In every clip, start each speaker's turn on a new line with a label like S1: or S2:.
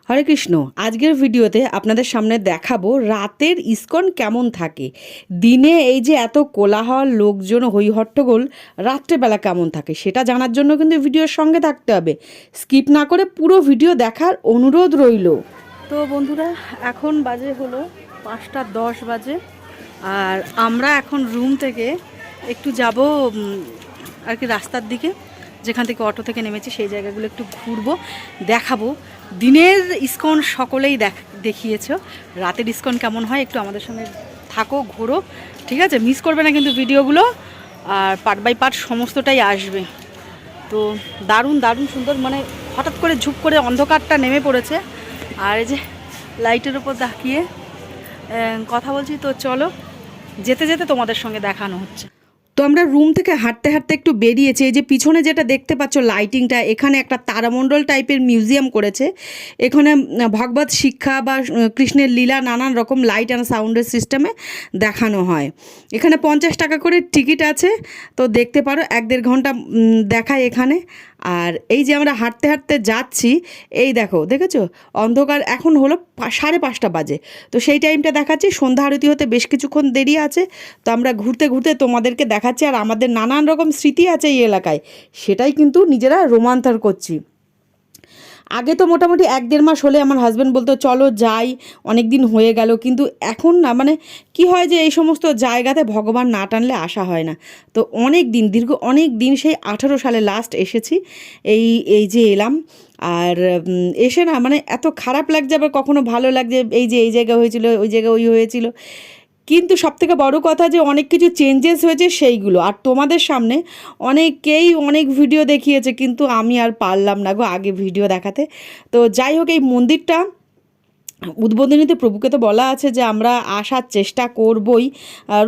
S1: হরে কৃষ্ণ। আজকের ভিডিওতে আপনাদের সামনে দেখাবো রাতের ইস্কন কেমন থাকে। দিনে এই যে এত কোলাহল, লোকজন, হইহট্টগোল, রাত্রেবেলা কেমন থাকে সেটা জানার জন্য কিন্তু ভিডিওর সঙ্গে থাকতে হবে। স্কিপ না করে পুরো ভিডিও দেখার অনুরোধ রইল। তো বন্ধুরা, এখন বাজে হলো 5:10 বাজে, আর আমরা এখন রুম থেকে একটু যাব আর কি রাস্তার দিকে, যেখান থেকে অটো থেকে নেমেছি সেই জায়গাগুলো একটু ঘুরবো, দেখাবো। দিনের ইস্কন সকলেই দেখিয়েছ, রাতের ইস্কন কেমন হয় একটু আমাদের সঙ্গে থাকো, ঘোরো, ঠিক আছে? মিস করবে না কিন্তু ভিডিওগুলো, আর পার্ট বাই পার্ট সমস্তটাই আসবে। তো দারুণ দারুণ সুন্দর, মানে হঠাৎ করে ঝুপ করে অন্ধকারটা নেমে পড়েছে, আর এই যে লাইটের উপর তাকিয়ে কথা বলছি। তো চলো, যেতে যেতে তোমাদের সঙ্গে দেখানো হচ্ছে। তো আমরা রুম থেকে হাঁটতে হাঁটতে একটু বেরিয়েছি। এই যে পিছনে যেটা দেখতে পাচ্ছ লাইটিংটা, এখানে একটা তারামণ্ডল টাইপের মিউজিয়াম করেছে। এখানে ভগবত শিক্ষা বা কৃষ্ণের লীলা নানান রকম লাইট অ্যান্ড সাউন্ডের সিস্টেমে দেখানো হয়। এখানে 50 টাকা করে টিকিট আছে, তো দেখতে পারো 1-1.5 ঘন্টা দেখায় এখানে। আর এই যে আমরা হাঁটতে হাঁটতে যাচ্ছি, এই দেখেছো অন্ধকার, এখন হলো 5:30 বাজে। তো সেই টাইমটা দেখাচ্ছি, সন্ধ্যা আরতি হতে বেশ কিছুক্ষণ দেরি আছে। তো আমরা ঘুরতে ঘুরতে তোমাদেরকে দেখাচ্ছি, আর আমাদের নানান রকম স্মৃতি আছে এই এলাকায়, সেটাই কিন্তু নিজেরা রোমান্থন করছি। আগে তো মোটামুটি 1-1.5 মাস হলে আমার হাজব্যান্ড বলতো চলো যাই, অনেক দিন হয়ে গেল। কিন্তু এখন না, মানে কি হয় যে এই সমস্ত জায়গাতে ভগবান না টানলে আসা হয় না। তো দীর্ঘ অনেক দিন, সেই 18 সালে লাস্ট এসেছি, এই যে এলাম। আর এসে না, মানে এত খারাপ লাগছে, আবার কখনো ভালো লাগছে। এই যে এই জায়গা হয়েছিল, ওই জায়গা ওই হয়েছিল, কিন্তু সবথেকে বড় কথা যে অনেক কিছু চেঞ্জেস হয়েছে সেইগুলো। আর তোমাদের সামনে অনেকেই অনেক ভিডিও দেখিয়েছে, কিন্তু আমি আর পারলাম না গো আগে ভিডিও দেখাতে। তো যাই হোক, এই মন্দিরটা উদ্বোধনীতে প্রভুকে তো বলা আছে যে আমরা আসার চেষ্টা করবই,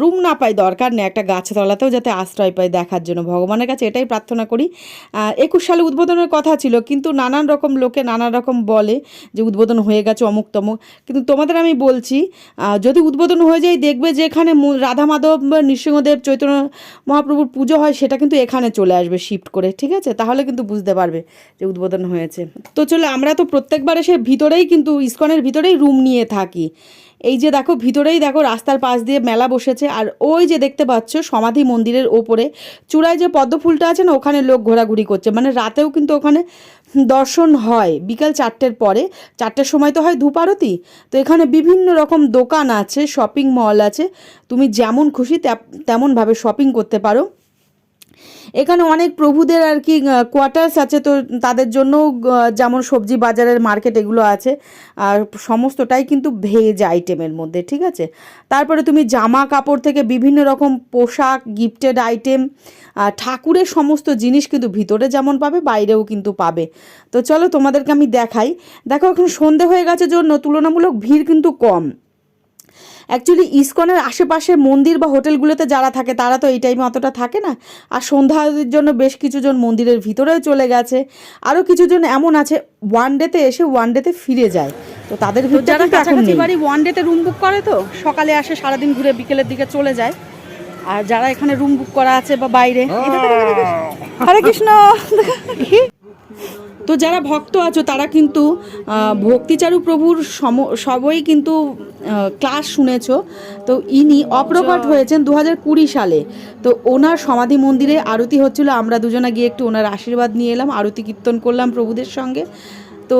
S1: রুম না পাই দরকার নেই, একটা গাছতলাতেও যাতে আশ্রয় পাই দেখার জন্য ভগবানের কাছে এটাই প্রার্থনা করি। 21 সালে উদ্বোধনের কথা ছিল, কিন্তু নানান রকম লোকে নানান রকম বলে যে উদ্বোধন হয়ে গেছে অমুক তমুক। কিন্তু তোমাদের আমি বলছি, যদি উদ্বোধন হয়ে যায়, দেখবে যে এখানে রাধা মাধব, নৃসিংহদেব, চৈতন্য মহাপ্রভুর পুজো হয়, সেটা কিন্তু এখানে চলে আসবে শিফট করে, ঠিক আছে? তাহলে কিন্তু বুঝতে পারবে যে উদ্বোধন হয়েছে। তো চলো, আমরা তো প্রত্যেকবার এসে ভিতরেই, কিন্তু ইস্কনের ভিতরেই রুম নিয়ে থাকি। এই যে দেখো, ভিতরেই দেখো রাস্তার পাশ দিয়ে মেলা বসেছে। আর ওই যে দেখতে পাচ্ছ সমাধি মন্দিরের ওপরে চূড়ায় যে পদ্ম ফুলটা আছে না, ওখানে লোক ঘোরাঘুরি করছে, মানে রাতেও কিন্তু ওখানে দর্শন হয়। বিকাল 4টের পরে, 4টের সময় তো হয় ধূপ আরতি। তো এখানে বিভিন্ন রকম দোকান আছে, শপিং মল আছে, তুমি যেমন খুশি তেমনভাবে শপিং করতে পারো। এখানে অনেক প্রভুদের আর কি কোয়ার্টার্স আছে, তো তাদের জন্য যেমন সবজি বাজারের মার্কেট এগুলো আছে, আর সমস্তটাই কিন্তু ভেজ আইটেমের মধ্যে, ঠিক আছে? তারপরে তুমি জামা কাপড় থেকে বিভিন্ন রকম পোশাক, গিফটেড আইটেম, ঠাকুরের সমস্ত জিনিস কিন্তু ভিতরে যেমন পাবে বাইরেও কিন্তু পাবে। তো চলো তোমাদেরকে আমি দেখাই। দেখো, এখন সন্ধে হয়ে গেছে জন্য তুলনামূলক ভিড় কিন্তু কম। অ্যাকচুয়ালি ইস্কনের আশেপাশে মন্দির বা হোটেলগুলোতে যারা থাকে তারা তো এই টাইমে অতটা থাকে না, আর সন্ধ্যার জন্য বেশ কিছুজন মন্দিরের ভিতরেও চলে গেছে। আরও কিছুজন এমন আছে ওয়ান ডেতে এসে ওয়ান ডেতে ফিরে যায়, তো তাদের ভিতরে যারা কাছাকাছি বাড়ি ওয়ান ডেতে রুম বুক করে, তো সকালে আসে, সারাদিন ঘুরে বিকেলের দিকে চলে যায়। আর যারা এখানে রুম বুক করা আছে বা বাইরে, হরে কৃষ্ণ, তো যারা ভক্ত আছো তারা কিন্তু ভক্তিচারু প্রভুর সবই কিন্তু ক্লাস শুনেছো। তো ইনি অপ্রকট হয়েছেন 2020 সালে। তো ওনার সমাধি মন্দিরে আরতি হচ্ছিল, আমরা দুজনে গিয়ে একটু ওনার আশীর্বাদ নিয়ে এলাম, আরতি কীর্তন করলাম প্রভুদের সঙ্গে। তো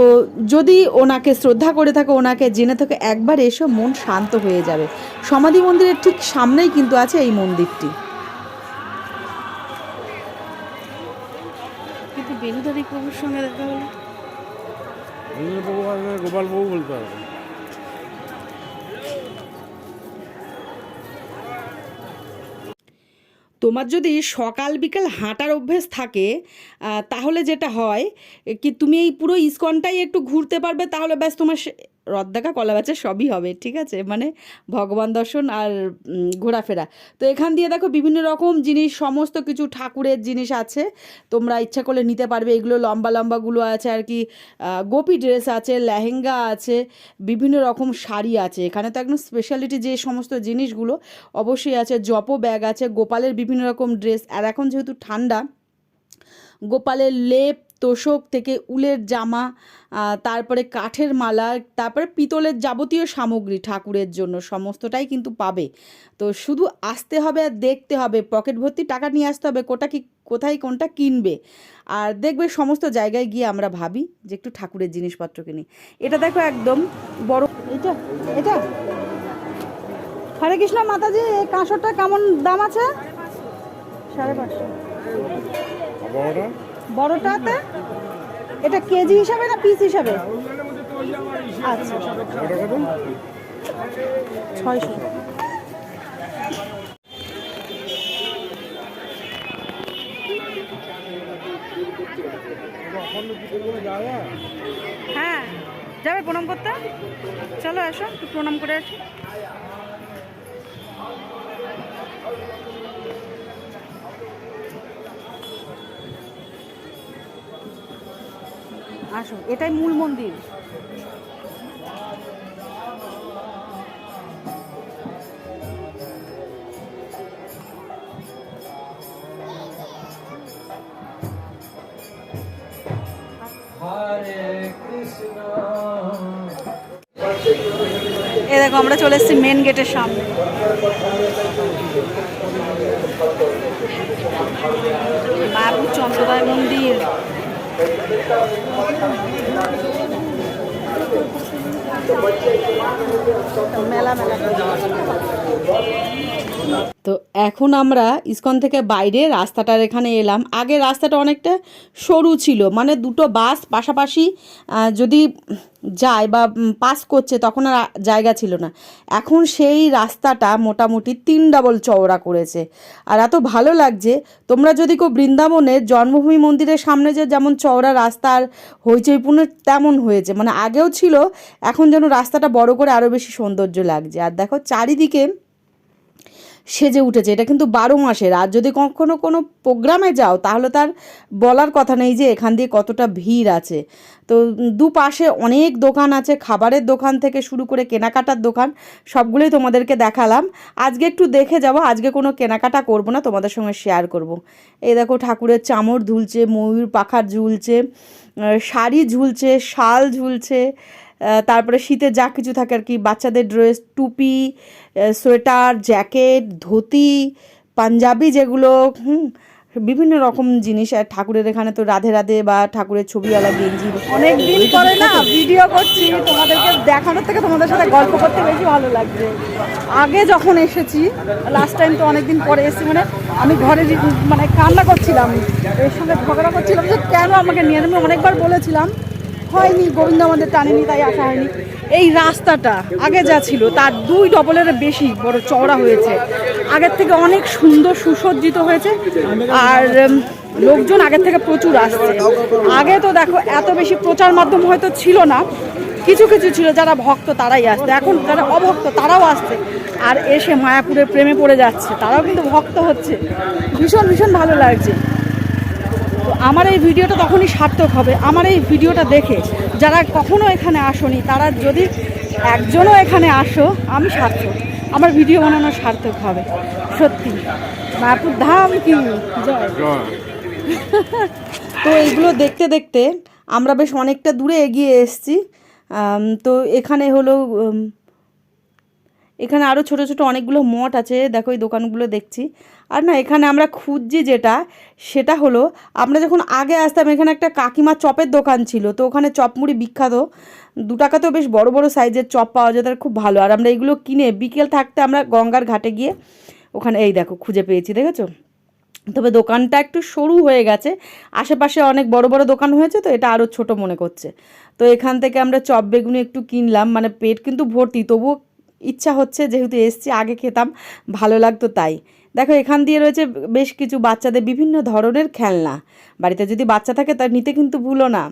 S1: যদি ওনাকে শ্রদ্ধা করে থাকো, ওনাকে জেনে থাকো, একবার এসো, মন শান্ত হয়ে যাবে। সমাধি মন্দিরের ঠিক সামনেই কিন্তু আছে এই মন্দিরটি। কিন্তু বেনুধারী প্রভুর সঙ্গে দেখা হলো, গোপাল বাবু বলতে হবে। তোমার যদি সকাল বিকেল হাঁটার অভ্যেস থাকে, তাহলে যেটা হয় কি, তুমি এই পুরো ইস্কনটাই একটু ঘুরতে পারবে, তাহলে ব্যাস তোমার রথ দেখা, কলা বেচা সবই হবে, ঠিক আছে? মানে ভগবান দর্শন আর ঘোরাফেরা। তো এখান দিয়ে দেখো বিভিন্ন রকম জিনিস, সমস্ত কিছু ঠাকুরের জিনিস আছে, তোমরা ইচ্ছা করলে নিতে পারবে। এগুলো লম্বা লম্বাগুলো আছে আর কি, গোপী ড্রেস আছে, লেহেঙ্গা আছে, বিভিন্ন রকম শাড়ি আছে। এখানে তো একদম স্পেশালিটি যে সমস্ত জিনিসগুলো অবশ্যই আছে। জপো ব্যাগ আছে, গোপালের বিভিন্ন রকম ড্রেস, আর এখন যেহেতু ঠান্ডা, গোপালের লেপ, তোশক থেকে উলের জামা, তারপরে কাঠের মালা, তারপরে পিতলের যাবতীয় সামগ্রী ঠাকুরের জন্য সমস্তটাই কিন্তু পাবে। তো শুধু আসতে হবে আর দেখতে হবে, পকেট ভর্তি টাকা নিয়ে আসতে হবে কোথায় কোনটা কিনবে। আর দেখবে সমস্ত জায়গায় গিয়ে আমরা ভাবি যে একটু ঠাকুরের জিনিসপত্র কিনি। এটা দেখো একদম বড়, এটা এটা হরে কৃষ্ণ মাতাজি, এই কাঁসরটা কেমন দাম আছে? 550। বড়টাতে এটা কেজি হিসাবে না পিস হিসাবে? আচ্ছা 600। হ্যাঁ যাবে প্রণাম করতে, চলো আসো একটু প্রণাম করে আসো। আসো, এটাই মূল মন্দির। এ দেখো আমরা চলে এসেছি মেন গেটের সামনে। বাবু চন্দ্রদায় মন্দির। মেলা মেলা। তো এখন আমরা ইসকন থেকে বাইরে রাস্তাটার এখানে এলাম। আগে রাস্তাটা অনেকটা সরু ছিল, মানে দুটো বাস পাশাপাশি যদি যায় বা পাস করছে তখন আর জায়গা ছিল না। এখন সেই রাস্তাটা মোটামুটি 3 ডাবল চওড়া করেছে, আর এত ভালো লাগছে। তোমরা যদি কেউ বৃন্দাবনের জন্মভূমি মন্দিরের সামনে যে যেমন চওড়া রাস্তা আর হইচইপূর্ণ তেমন হয়েছে, মানে আগেও ছিল, এখন যেন রাস্তাটা বড় করে আরও বেশি সৌন্দর্য লাগছে। আর দেখো চারিদিকে সেজে উঠেছে। এটা কিন্তু 12 মাসের। আর যদি কখনো কোনো প্রোগ্রামে যাও তাহলে তার বলার কথা নেই যে এখান দিয়ে কতটা ভিড় আছে। তো দুপাশে অনেক দোকান আছে, খাবারের দোকান থেকে শুরু করে কেনাকাটার দোকান, সবগুলোই তোমাদেরকে দেখালাম। আজকে একটু দেখে যাব, আজকে কোনো কেনাকাটা করব না, তোমাদের সঙ্গে শেয়ার করব। এই দেখো ঠাকুরের চামর ঝুলছে, ময়ূর পাখা ঝুলছে, শাড়ি ঝুলছে, শাল ঝুলছে, তারপরে শীতে যা কিছু থাকে আর কি, বাচ্চাদের ড্রেস, টুপি, সোয়েটার, জ্যাকেট, ধুতি, পাঞ্জাবি যেগুলো, বিভিন্ন রকম জিনিস। আর ঠাকুরের এখানে তো রাধে রাধে বা ঠাকুরের ছবিওয়ালা গেঞ্জি। অনেক দিন পরে না ভিডিও করছি, তোমাদেরকে দেখানোর থেকে তোমাদের সাথে গল্প করতে বেশি ভালো লাগছে। আগে যখন এসেছি, লাস্ট টাইম তো অনেক দিন পরে এসেছি, মানে আমি ঘরে মানে কান্না করছিলাম, এর সঙ্গে ঝগড়া করছিলাম যে কেন আমাকে নিয়ে যাবে। অনেকবার বলেছিলাম, হয়নি, গোবিন্দ আমাদের টানেনি, তাই আসা হয়নি। এই রাস্তাটা আগে যা ছিল তার 2 ডবলের বেশি বড় চওড়া হয়েছে, আগের থেকে অনেক সুন্দর সুসজ্জিত হয়েছে। আর লোকজন আগের থেকে প্রচুর আসছে। আগে তো দেখো এত বেশি প্রচার মাধ্যম হয়তো ছিল না, কিছু কিছু ছিল যারা ভক্ত তারাই আসতো, এখন যারা অভক্ত তারাও আসছে, আর এসে মায়াপুরের প্রেমে পড়ে যাচ্ছে, তারাও কিন্তু ভক্ত হচ্ছে। ভীষণ ভীষণ ভালো লাগছে। তো আমার এই ভিডিওটা তখনই সার্থক হবে, আমার এই ভিডিওটা দেখে যারা কখনো এখানে আসোনি তারা যদি একজনও এখানে আসো, আমি সার্থক, আমার ভিডিও বানানো সার্থক হবে সত্যি। মায়াপুর ধাম কি জয়। তো এইগুলো দেখতে দেখতে আমরা বেশ অনেকটা দূরে এগিয়ে এসেছি। তো এখানে হলো, এখানে আরও ছোট ছোট অনেকগুলো মঠ আছে, দেখো এই দোকানগুলো দেখছি। আর না, এখানে আমরা খুঁজছি যেটা, সেটা হলো আমরা যখন আগে আসতাম এখানে একটা কাকিমা চপের দোকান ছিল, তো ওখানে চপমুড়ি বিখ্যাত, 2 টাকাতেও বেশ বড় বড় সাইজের চপ পাওয়া যায়, তার খুব ভালো। আর আমরা এগুলো কিনে বিকেল থাকতে আমরা গঙ্গার ঘাটে গিয়ে ওখানে, এই দেখো খুঁজে পেয়েছি, দেখেছো। তবে দোকানটা একটু সরু হয়ে গেছে, আশেপাশে অনেক বড় বড় দোকান হয়েছে, তো এটা আরও ছোট মনে করছে। তো এখান থেকে আমরা চপ বেগুনি একটু কিনলাম, মানে পেট কিন্তু ভর্তি, তবুও ইচ্ছা হচ্ছে, যেহেতু এসছি, আগে খেতাম ভালো লাগতো তাই। দেখো এখান দিয়ে রয়েছে বেশ কিছু বাচ্চাদের বিভিন্ন ধরনের খেলনা, বাড়িতে যদি বাচ্চা থাকে তা নিতে কিন্তু ভুলো না।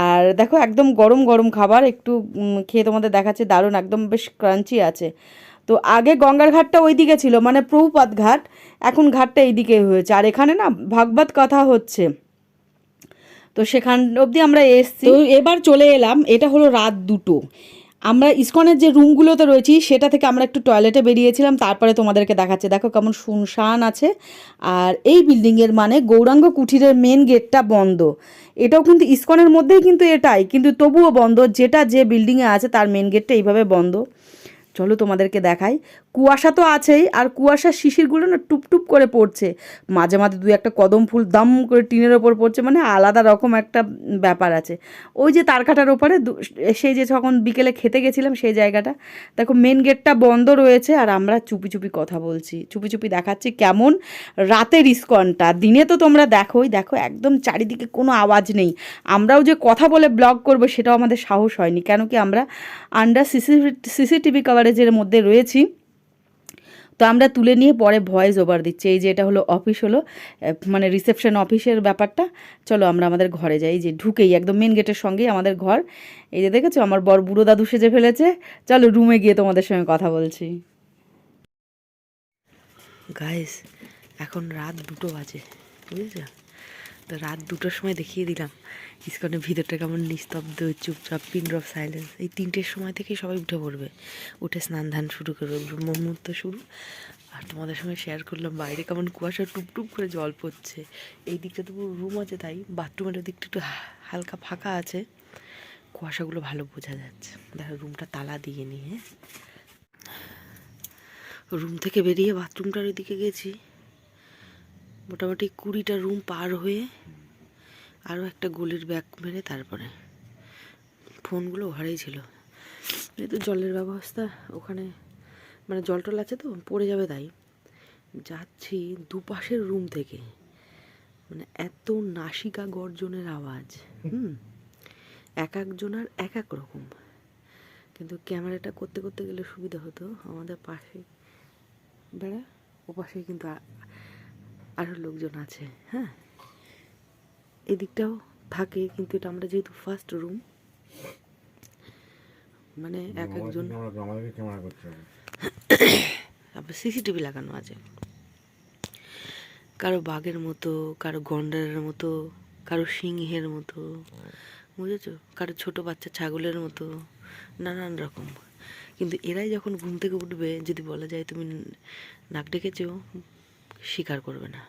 S1: আর দেখো একদম গরম গরম খাবার, একটু খেয়ে তোমাদের দেখাচ্ছে, দারুণ, একদম বেশ ক্রাঞ্চি আছে। তো আগে গঙ্গার ঘাটটা ওই দিকে ছিল, মানে প্রভুপাদ ঘাট, এখন ঘাটটা এই দিকে হয়েছে। আর এখানে না ভাগবত কথা হচ্ছে, তো সেখান অবধি আমরা এসছি। তো এবার চলে এলাম, এটা হলো রাত 2টো। আমরা ইসকনের যে রুমগুলোতে রয়েছি সেটা থেকে আমরা একটু টয়লেটে বেরিয়েছিলাম, তারপরে তোমাদেরকে দেখাচ্ছে। দেখো কেমন শুনশান আছে। আর এই বিল্ডিংয়ের মানে গৌরাঙ্গ কুঠিরের মেন গেটটা বন্ধ। এটাও কিন্তু ইসকনের মধ্যেই কিন্তু এটাই, কিন্তু তবুও বন্ধ। যেটা যে বিল্ডিংয়ে আছে তার মেন গেটটা এইভাবে বন্ধ। চলো তোমাদেরকে দেখাই। কুয়াশা তো আছেই, আর কুয়াশার শিশিরগুলো না টুপটুপ করে পড়ছে। মাঝে মাঝে দু একটা কদম ফুল দাম করে টিনের ওপর পড়ছে, মানে আলাদা রকম একটা ব্যাপার আছে। ওই যে তারকাটার ওপরে সেই যে যখন বিকেলে খেতে গেছিলাম সেই জায়গাটা, দেখো মেন গেটটা বন্ধ রয়েছে, আর আমরা চুপি চুপি কথা বলছি, চুপি চুপি দেখাচ্ছি কেমন রাতের ইসকনটা। দিনে তো তোমরা দেখোই, দেখো একদম চারিদিকে কোনো আওয়াজ নেই। আমরাও যে কথা বলে ব্লগ করবো সেটাও আমাদের সাহস হয়নি, কেন কি আমরা আন্ডার সিসিটিভি কভারেজের মধ্যে রয়েছি। তো আমরা তুলে নিয়ে পরে ভয়েস ওভার দিচ্ছি। এই যে এটা হলো অফিস, হলো মানে রিসেপশন অফিসের ব্যাপারটা। চলো আমরা আমাদের ঘরে যাই। যে ঢুকেই একদম মেন গেটের সঙ্গেই আমাদের ঘর। এই যে দেখেছো আমার বর বুড়ো দাদু সেজে ফেলেছে। চলো রুমে গিয়ে তোমাদের সঙ্গে কথা বলছি। গাইস, এখন রাত 2টো বাজে, বুঝেছো? তো রাত 2টোর সময় দেখিয়ে দিলাম ইসকনের ভিতরটা কেমন নিস্তব্ধ, চুপচাপ, পিন ড্রপ সাইলেন্স। এই 3টের সময় থেকেই সবাই উঠে পড়বে, উঠে স্নান ধান শুরু করবে, ব্রহ্ম মুহূর্ত শুরু। আর তোমাদের সঙ্গে শেয়ার করলাম বাইরে কেমন কুয়াশা টুপটুপ করে জল পড়ছে। এই দিকটা তো পুরো রুম আছে, তাই বাথরুমের দিকটা একটু হালকা ফাঁকা আছে, কুয়াশাগুলো ভালো বোঝা যাচ্ছে। দেখো রুমটা তালা দিয়ে নিয়ে রুম থেকে বেরিয়ে বাথরুমটার ওইদিকে গেছি। মোটামুটি 20টা রুম পার হয়ে আরও একটা গলির ব্যাক মেরে তারপরে ফোনগুলো ঘরেই ছিল। যেহেতু জলের ব্যবস্থা ওখানে, মানে জল টল আছে তো পড়ে যাবে, তাই যাচ্ছি দুপাশের রুম থেকে মানে এত নাসিকা গর্জনের আওয়াজ। এক একজনের এক এক রকম, কিন্তু ক্যামেরাটা করতে করতে গেলে সুবিধা হতো। আমাদের পাশে বেড়া, ও পাশে কিন্তু আরও লোকজন আছে। হ্যাঁ, এদিকটাও থাকে, কিন্তু এটা আমরা যেহেতু ফার্স্ট রুম, মানে এক একজন সিসিটিভি লাগানো আছে। কারো বাঘের মতো, কারো গন্ডারের মতো, কারো সিংহের মতো, বুঝেছো? কারো ছোট বাচ্চা ছাগলের মতো, নানান রকম। কিন্তু এরাই যখন ঘুম থেকে উঠবে, যদি বলা যায় তুমি নাক ডেকেছো, স্বীকার করবে না।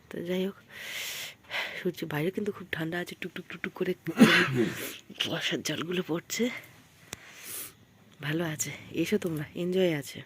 S1: তো যাই হোক, সূর্য বাইরে কিন্তু খুব ঠান্ডা আছে, টুকটুক টুকটুক করে বর্ষার জলগুলো পড়ছে, ভালো আছে। এসো তোমরা, এনজয় আছে।